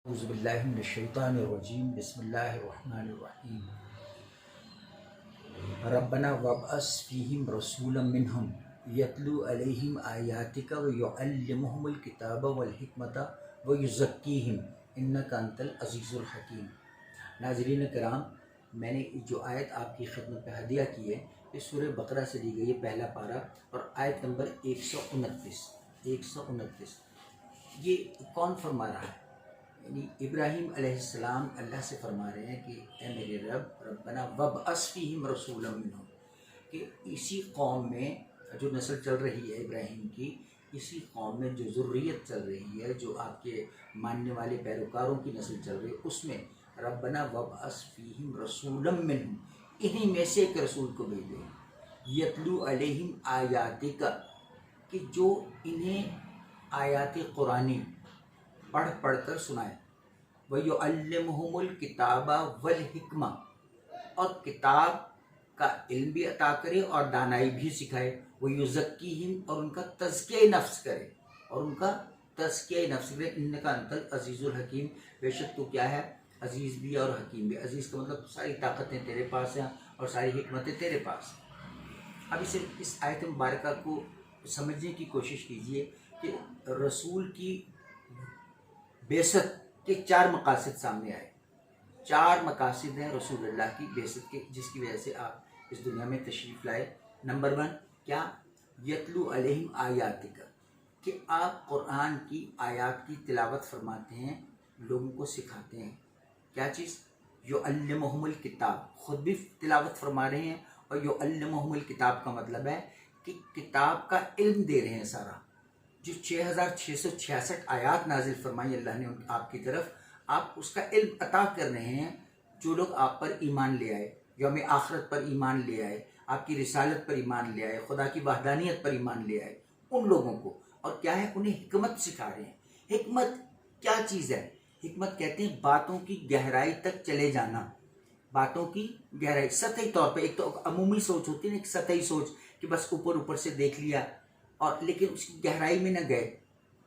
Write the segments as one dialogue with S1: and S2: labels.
S1: اعوذ باللہ من الشیطان الرجیم بسم اللہ الرحمن الرحیم ربنا وابعث فیہم رسولا منہم یتلو علیہم آیاتک ویعلمہم الکتاب والحکمت ویزکیہم انک انت العزیز الحکیم۔ ناظرین کرام، میں نے جو آیت آپ کی خدمت پہ ہدیہ کی ہے یہ سورہ بقرہ سے لی گئی ہے، پہلا پارہ اور آیت نمبر 129۔ یہ کون فرما رہا ہے؟ یعنی ابراہیم علیہ السلام اللہ سے فرما رہے ہیں کہ اے میرے ربنا وابعث فیہم رسولا منہم، کہ اسی قوم میں جو نسل چل رہی ہے ابراہیم کی، اسی قوم میں جو ذریت چل رہی ہے، جو آپ کے ماننے والے پیروکاروں کی نسل چل رہی ہے، اس میں ربنا وابعث فیہم رسولا منہم، انہی میں سے ایک رسول کو بھیجے، یتلو علیہم آیاتک، کہ جو انہیں آیات قرآنی پڑھ پڑھ کر سنائے، وَيُعَلِّمُهُمُ الْكِتَابَ وَالْحِکْمَةَ، اور کتاب کا علم بھی عطا کرے اور دانائی بھی سکھائے، وَيُزَكِّيهِمْ، اور ان کا تزکیہ نفس کرے، اِنَّكَ أَنْتَ الْعَزِيزُ الْحَكِيمُ، بے شک تو کیا ہے، عزیز بھی اور حکیم بھی۔ عزیز کا مطلب ساری طاقتیں تیرے پاس ہیں اور ساری حکمتیں تیرے پاس ہیں۔ اب اس آیت مبارکہ کو سمجھنے کی کوشش کیجئے کہ رسول کی بعثت کے 4 مقاصد سامنے آئے۔ 4 مقاصد ہیں رسول اللہ کی بعثت کے، جس کی وجہ سے آپ اس دنیا میں تشریف لائے۔ نمبر 1 کیا؟ یتلو علیہم آیاتک، کہ آپ قرآن کی آیات کی تلاوت فرماتے ہیں، لوگوں کو سکھاتے ہیں۔ کیا چیز؟ یعلمہم الکتاب، خود بھی تلاوت فرما رہے ہیں، اور یعلمہم الکتاب کا مطلب ہے کہ کتاب کا علم دے رہے ہیں سارا۔ جو 6666 آیات نازل فرمائی اللہ نے آپ کی طرف، آپ اس کا علم عطا کر رہے ہیں۔ جو لوگ آپ پر ایمان لے آئے، یوم آخرت پر ایمان لے آئے، آپ کی رسالت پر ایمان لے آئے، خدا کی وحدانیت پر ایمان لے آئے، ان لوگوں کو، اور کیا ہے، انہیں حکمت سکھا رہے ہیں۔ حکمت کیا چیز ہے؟ حکمت کہتے ہیں باتوں کی گہرائی تک چلے جانا، باتوں کی گہرائی، سطحی طور پہ۔ ایک تو عمومی سوچ ہوتی ہے نا، ایک سطحی سوچ کہ بس اوپر سے دیکھ لیا، اور لیکن اس کی گہرائی میں نہ گئے۔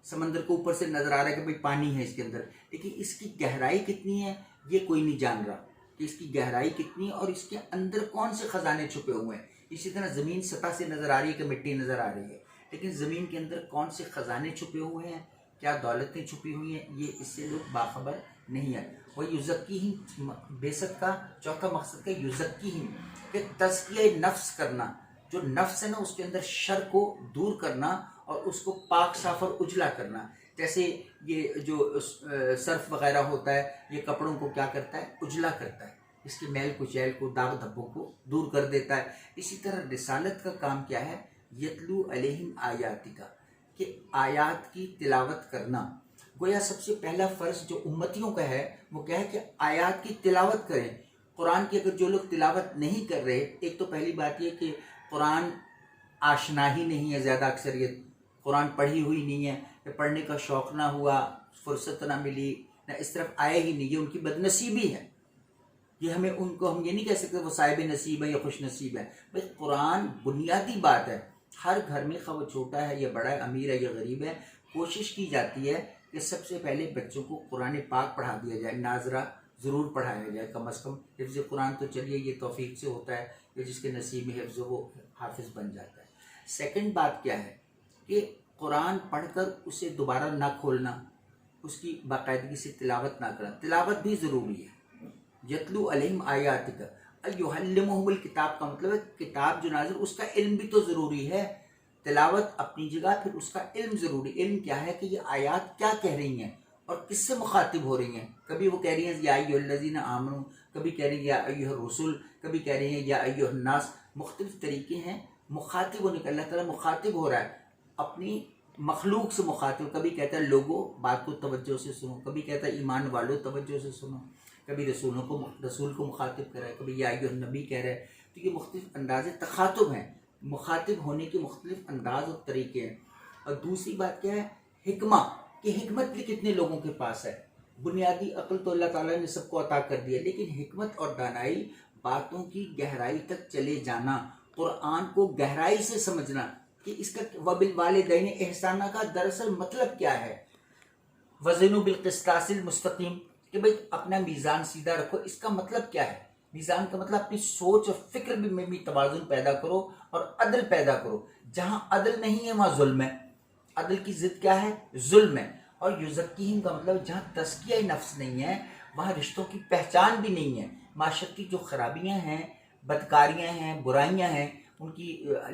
S1: سمندر کو اوپر سے نظر آ رہا ہے کہ بھئی پانی ہے اس کے اندر، لیکن اس کی گہرائی کتنی ہے یہ کوئی نہیں جان رہا، کہ اس کی گہرائی کتنی ہے اور اس کے اندر کون سے خزانے چھپے ہوئے ہیں۔ اسی طرح زمین سطح سے نظر آ رہی ہے کہ مٹی نظر آ رہی ہے، لیکن زمین کے اندر کون سے خزانے چھپے ہوئے ہیں، کیا دولتیں چھپی ہوئی ہیں، یہ اس سے لوگ باخبر نہیں ہے۔ وہ یزکیہم، بعثت کا چوتھا مقصد کا یزکیہم، کہ تزکیہ نفس کرنا، جو نفس ہے نا اس کے اندر شر کو دور کرنا اور اس کو پاک صاف اور اجلا کرنا۔ جیسے یہ جو سرف وغیرہ ہوتا ہے، یہ کپڑوں کو کیا کرتا ہے، اجلا کرتا ہے، اس کی میل کچیل کو، داغ دھبوں کو دور کر دیتا ہے۔ اسی طرح رسالت کا کام کیا ہے، یتلو علیہم آیاتک، کہ آیات کی تلاوت کرنا۔ گویا سب سے پہلا فرض جو امتیوں کا ہے وہ کیا ہے کہ آیات کی تلاوت کریں۔ قرآن کی اگر جو لوگ تلاوت نہیں کر رہے، ایک تو پہلی بات یہ کہ قرآن آشنا ہی نہیں ہے، زیادہ اکثریت قرآن پڑھی ہوئی نہیں ہے، یا پڑھنے کا شوق نہ ہوا، فرصت نہ ملی، نہ اس طرف آئے ہی نہیں، یہ ان کی بد نصیبی ہے۔ یہ ہم یہ نہیں کہہ سکتے وہ صاحب نصیب ہے یا خوش نصیب ہے۔ بھئی قرآن بنیادی بات ہے، ہر گھر میں خواہ وہ چھوٹا ہے یا بڑا ہے، امیر ہے یا غریب ہے، کوشش کی جاتی ہے کہ سب سے پہلے بچوں کو قرآن پاک پڑھا دیا جائے، ناظرہ ضرور پڑھایا جائے، کم از کم حفظ قرآن تو چلیے یہ توفیق سے ہوتا ہے کہ جس کے نصیب میں حفظ وہ حافظ بن جاتا ہے۔ سیکنڈ بات کیا ہے کہ قرآن پڑھ کر اسے دوبارہ نہ کھولنا، اس کی باقاعدگی سے تلاوت نہ کرنا، تلاوت بھی ضروری ہے۔ یتلو علیہم آیاتک، یعلمہم الکتاب کا مطلب ہے کتاب جو نازل اس کا علم بھی تو ضروری ہے۔ تلاوت اپنی جگہ، پھر اس کا علم ضروری۔ علم کیا ہے کہ یہ آیات کیا کہہ رہی ہیں اور کس سے مخاطب ہو رہی ہیں۔ کبھی وہ کہہ رہی ہیں یا ایھا الذین آمنوا، کبھی کہہ رہی ہیں یا ایھا الرسل، کبھی کہہ رہی ہیں یا ایھا الناس۔ مختلف طریقے ہیں مخاطب ہونے کا۔ اللہ تعالیٰ مخاطب ہو رہا ہے، اپنی مخلوق سے مخاطب۔ کبھی کہتا ہے لوگوں بات کو توجہ سے سنو، کبھی کہتا ہے ایمان والو توجہ سے سنو، کبھی رسول کو مخاطب کر رہا ہے، کبھی یا ایھا النبی کہہ رہا ہے۔ تو یہ مختلف انداز تخاطب ہیں، مخاطب ہونے کے مختلف انداز اور طریقے ہیں۔ اور دوسری بات کیا ہے، حکمہ، کہ حکمت بھی کتنے لوگوں کے پاس ہے۔ بنیادی عقل تو اللہ تعالیٰ نے سب کو عطا کر دیا، لیکن حکمت اور دانائی، باتوں کی گہرائی تک چلے جانا، قرآن کو گہرائی سے سمجھنا کہ اس کا وبالوالدین احسانہ کا دراصل مطلب کیا ہے۔ وزنوا بالقسطاس المستقیم کہ بھئی اپنا میزان سیدھا رکھو. اس کا مطلب کیا ہے؟ میزان کا مطلب اپنی سوچ اور فکر میں بھی توازن پیدا کرو اور عدل پیدا کرو. جہاں عدل نہیں ہے وہاں ظلم ہے. عدل کی ضد کیا ہے؟ ظلم ہے. اور یزکیہم کا مطلب جہاں تزکیہ نفس نہیں ہے وہاں رشتوں کی پہچان بھی نہیں ہے. معاشرتی جو خرابیاں ہیں، بدکاریاں ہیں، برائیاں ہیں، ان کی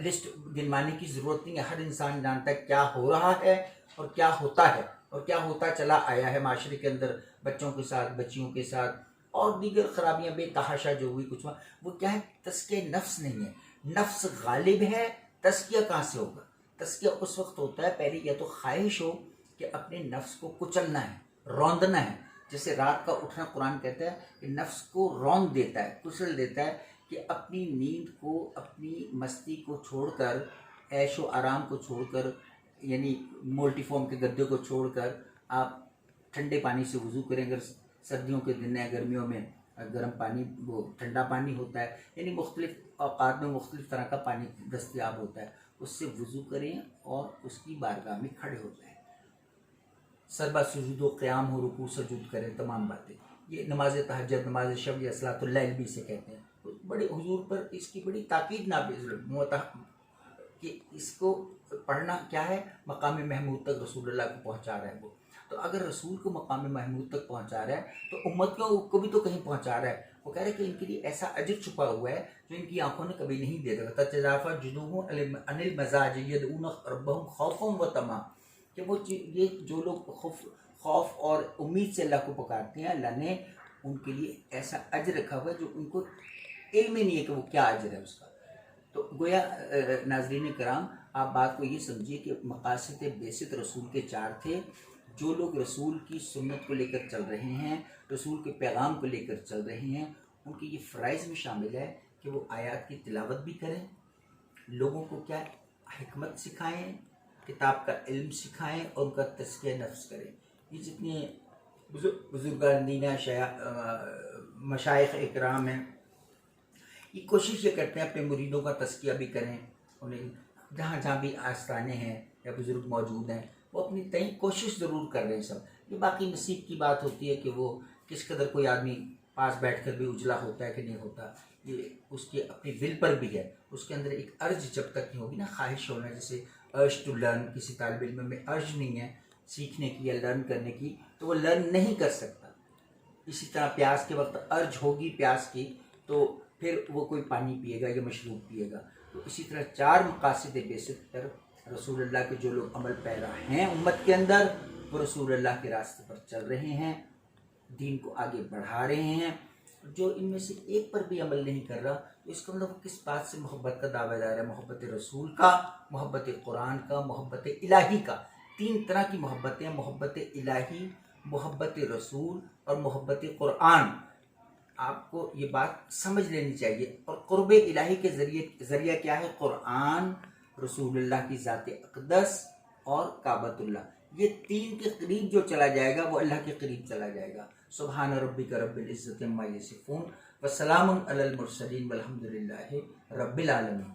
S1: لسٹ گنوانے کی ضرورت نہیں ہے. ہر انسان جانتا ہے کیا ہو رہا ہے اور کیا ہوتا ہے اور کیا ہوتا چلا آیا ہے معاشرے کے اندر، بچوں کے ساتھ، بچیوں کے ساتھ، اور دیگر خرابیاں بے تحاشا جو ہوئی کچھ وہ کیا ہے؟ تزکیہ نفس نہیں ہے. نفس غالب ہے، تزکیہ کہاں سے ہوگا؟ تزکیہ اس وقت ہوتا ہے پہلے یا تو خواہش ہو کہ اپنے نفس کو کچلنا ہے، روندنا ہے. جیسے رات کا اٹھنا قرآن کہتا ہے کہ نفس کو روند دیتا ہے، کچل دیتا ہے، کہ اپنی نیند کو، اپنی مستی کو چھوڑ کر، عیش و آرام کو چھوڑ کر، یعنی مولٹی فارم کے گدے کو چھوڑ کر آپ ٹھنڈے پانی سے وضو کریں. اگر سردیوں کے دن ہیں، گرمیوں میں گرم پانی، وہ ٹھنڈا پانی ہوتا ہے، یعنی مختلف اوقات میں مختلف طرح کا پانی دستیاب ہوتا ہے، اس سے وضو کریں اور اس کی بارگاہ میں کھڑے ہو جائیں. سربا سجود و قیام ہو، رکوع سجود کریں، تمام باتیں. یہ نماز تہجد، نماز شب یا صلاۃ اللیل بھی اسے کہتے ہیں. بڑے حضور پر اس کی بڑی تاکید نافذ کہ اس کو پڑھنا کیا ہے؟ مقام محمود تک رسول اللہ کو پہنچا رہا ہے وہ. تو اگر رسول کو مقام محمود تک پہنچا رہا ہے تو امت کو بھی تو کہیں پہنچا رہا ہے. وہ کہہ رہے ہیں کہ ان کے لیے ایسا اجر چھپا ہوا ہے جو ان کی آنکھوں نے کبھی نہیں دیکھا. تتجافی جنوبہم عن المضاجع یدعون ربہم خوفا و طمعا، کہ وہ یہ جو لوگ خوف اور امید سے اللہ کو پکارتے ہیں، اللہ نے ان کے لیے ایسا اجر رکھا ہوا ہے جو ان کو علم ہی نہیں ہے کہ وہ کیا اجر ہے اس کا. تو گویا ناظرین کرام، آپ بات کو یہ سمجھیے کہ مقاصد بعثت رسول کے 4 تھے. جو لوگ رسول کی سنت کو لے کر چل رہے ہیں، رسول کے پیغام کو لے کر چل رہے ہیں، ان کے یہ فرائض میں شامل ہے کہ وہ آیات کی تلاوت بھی کریں، لوگوں کو کیا حکمت سکھائیں، کتاب کا علم سکھائیں اور ان کا تزکیہ نفس کریں. یہ جتنے بزرگان دین، مشائخ اکرام ہیں، یہ کوشش یہ کرتے ہیں اپنے مریدوں کا تزکیہ بھی کریں. انہیں جہاں جہاں بھی آستانے ہیں یا بزرگ موجود ہیں وہ اپنی تئیں کوشش ضرور کر رہے ہیں سب. یہ باقی نصیب کی بات ہوتی ہے کہ وہ کس قدر کوئی آدمی پاس بیٹھ کر بھی اجلا ہوتا ہے کہ نہیں ہوتا، یہ اس کی اپنی دل پر بھی ہے. اس کے اندر ایک ارج جب تک نہیں ہوگی نا، خواہش ہونا، جیسے ارج ٹو لرن، کسی طالب علم میں ارج نہیں ہے سیکھنے کی یا لرن کرنے کی تو وہ لرن نہیں کر سکتا. اسی طرح پیاس کے وقت ارج ہوگی پیاس کی تو پھر وہ کوئی پانی پیے گا یا مشروب پیے گا. تو اسی طرح 4 مقاصد بعثت پر رسول اللہ کے جو لوگ عمل پیرا ہیں امت کے اندر، وہ رسول اللہ کے راستے پر چل رہے ہیں، دین کو آگے بڑھا رہے ہیں. جو ان میں سے ایک پر بھی عمل نہیں کر رہا تو اس کا مطلب کس بات سے محبت کا دعویٰ دار ہے؟ محبت رسول کا، محبت قرآن کا، محبت الہی کا. 3 طرح کی محبتیں ہیں: محبت الہی، محبت رسول اور محبت قرآن. آپ کو یہ بات سمجھ لینی چاہیے. اور قرب الہی کے ذریعہ کیا ہے؟ قرآن، رسول اللہ کی ذات اقدس اور کعبۃ اللہ. یہ 3 کے قریب جو چلا جائے گا وہ اللہ کے قریب چلا جائے گا. سبحان ربک رب العزت عما یصفون وسلام علی المرسلین والحمد للہ رب العالمین.